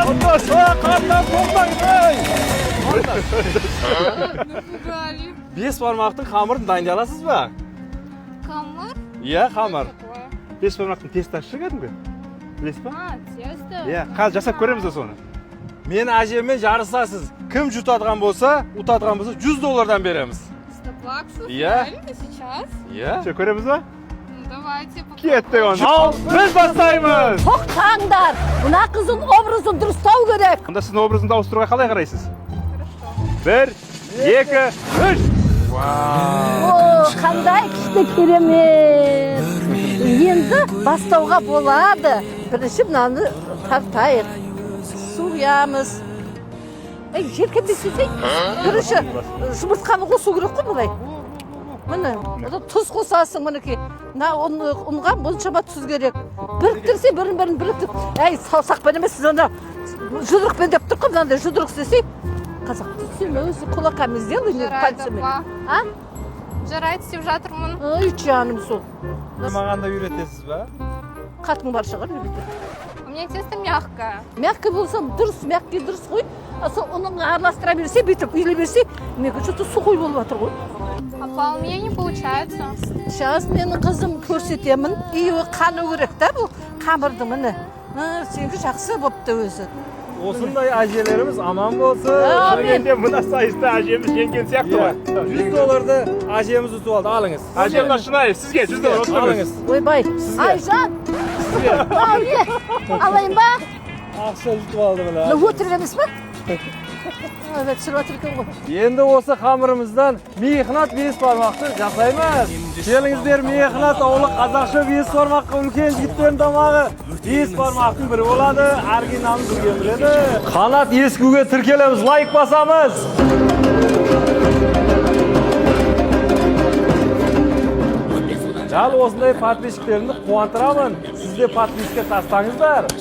Qandan to'xtang. Besh barmoqning xamirini daydalasizmi? Xamir? Iya, xamir. Besh barmoqning testdan shiqadimi? Bilasizmi? Ha, testo. Iya, qal jasab ko'ramiz soni. Men ajemmen yarışasız. Kim jutadigan bo'lsa, utadigan bo'lsa $100 beramiz. $100? Iya. Сейчас? Iya. Shu ko'ramizmi? Давайте. Ketdik onda. Biz boshlaymiz. To'xtanglar. Buna qizning obrazini durustlaw kerak. Unda sizni obrazni Avstriyaga qalay qaraysiz? 1, 2, 3. O, qanday kuchli keramet. Endi bastowga bo'ladi. Birinchi bunani tartayıq. Suyamiz. Yerga desek, birinchi shumurtqani qo'shish kerak-ku bunday. Mana, tuz qo'sasың meniki. Na unga bunchama tuz kerak. Biriktirsa, birin-birin biriktir. Ey, saqban emas, siz ona judruqpen deb turib, bunday judruq desek, қазақ түсін өзі құлаққа сделай пальцами. А? Жарайды істеп жатырмын. Ой, жаным сол. Маған да үйретесіз бе? Қатың бар шығар. У меня тесто мягкое. Мягкий болса дұрыс, мягкий дұрыс қой. Сол оның араластыра берсе, бүйтіп үйле берсе, менің что-то сухой болып жатыр ғой. Апа, у меня не получается. Сейчас менің қызым көрсетемін. Үйі қану керек та бұл қамырды міне. Сенкі жақсы болыпты өзі. Осындай әжелерimiz аман болсын. Шыгенде мына сайыста әжеміз жеңген сияқты ғой. $100'ды әжеміз ұтып алды, алыңыз. Әжеміз шынайы, сізге $100 алыңыз. Ойбай, Айжан! Алайын ба? Ақша ұтып алды мына. Өтірік емес па? Evet, şuraya otururken koy. Endi осы қамырымыздан mehnat бес бармақты жасаймыз. Келіңіздер, mehnat ауылы қазақша бес бармаққа үлкен жігіттердің тамағы. Бес бармақтың бірі болады, оригиналын білген біледі. Қанат ескуге тіркелеміз, лайк басамыз. Дәл осындай подписчиктерімді қуантырамын. Сіз де подписка тастаңыздар.